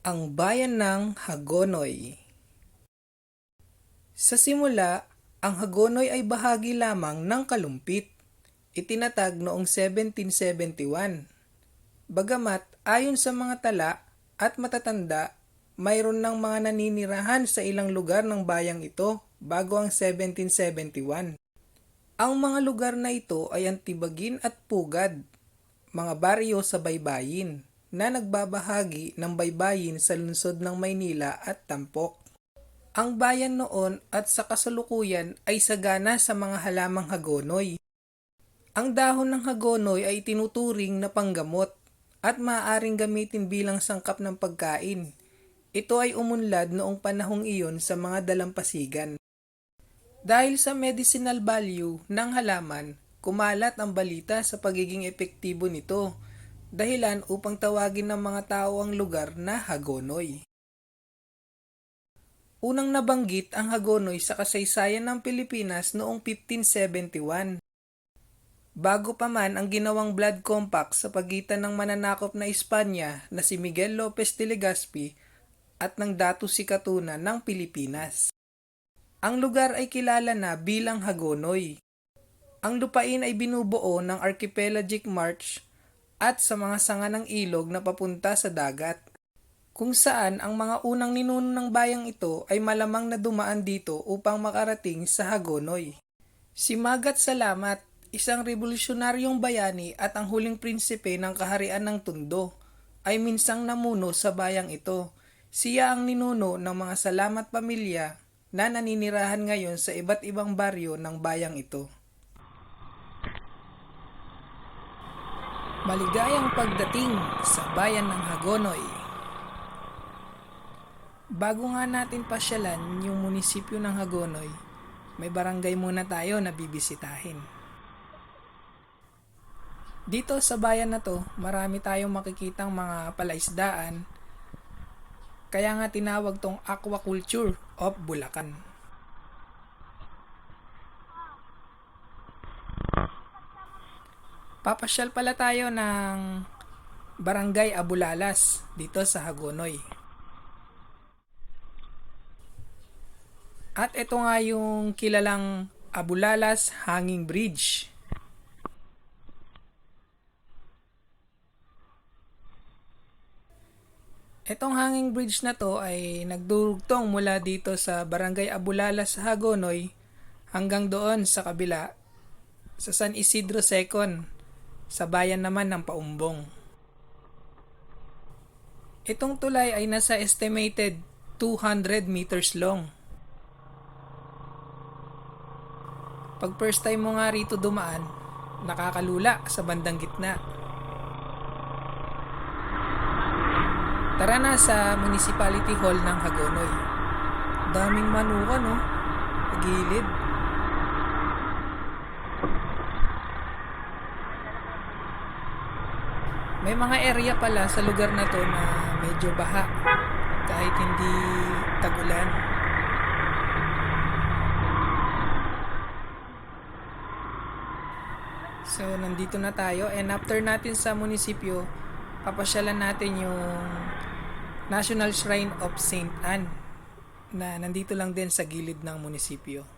Ang bayan ng Hagonoy. Sa simula, ang Hagonoy ay bahagi lamang ng Kalumpit. Itinatag noong 1771. Bagamat ayon sa mga tala at matatanda, mayroon ng mga naninirahan sa ilang lugar ng bayang ito bago ang 1771. Ang mga lugar na ito ay Antibagin at Pugad, mga baryo sa baybayin na nagbabahagi ng baybayin sa lungsod ng Maynila at Tampok. Ang bayan noon at sa kasalukuyan ay sagana sa mga halamang hagonoy. Ang dahon ng hagonoy ay tinuturing na panggamot at maaaring gamitin bilang sangkap ng pagkain. Ito ay umunlad noong panahong iyon sa mga dalampasigan. Dahil sa medicinal value ng halaman, kumalat ang balita sa pagiging epektibo nito, dahilan upang tawagin ng mga tao ang lugar na Hagonoy. Unang nabanggit ang Hagonoy sa kasaysayan ng Pilipinas noong 1571. Bago pa man ang ginawang blood compact sa pagitan ng mananakop na Espanya na si Miguel Lopez de Legazpi at ng Datu Sikatuna ng Pilipinas. Ang lugar ay kilala na bilang Hagonoy. Ang lupain ay binubuo ng archipelagic marsh at sa mga sanga ng ilog na papunta sa dagat, kung saan ang mga unang ninuno ng bayang ito ay malamang na dumaan dito upang makarating sa Hagonoy. Si Magat Salamat, isang revolusyonaryong bayani at ang huling prinsipe ng kaharian ng Tondo, ay minsang namuno sa bayang ito. Siya ang ninuno ng mga Salamat pamilya na naninirahan ngayon sa iba't ibang baryo ng bayang ito. Maligayang pagdating sa bayan ng Hagonoy. Bago nga natin pasyalan yung munisipyo ng Hagonoy, may barangay muna tayo na bibisitahin. Dito sa bayan na to, marami tayong makikitang mga palaisdaan, kaya nga tinawag tong Aquaculture of Bulacan. Papasyal pala tayo ng Barangay Abulalas dito sa Hagonoy. At ito nga yung kilalang Abulalas Hanging Bridge. Itong hanging bridge na to ay nagdurugtong mula dito sa Barangay Abulalas sa Hagonoy hanggang doon sa kabila sa San Isidro II sa bayan naman ng Paumbong. Itong tulay ay nasa estimated 200 meters long. Pag first time mo nga rito dumaan, nakakalula sa bandang gitna. Tara na sa Municipality Hall ng Hagonoy. Daming manukan, no? Pagilid. May mga area pala sa lugar na to na medyo baha kahit hindi tagulan. So, nandito na tayo, and after natin sa munisipyo, papasyalan natin yung National Shrine of St. Anne na nandito lang din sa gilid ng munisipyo.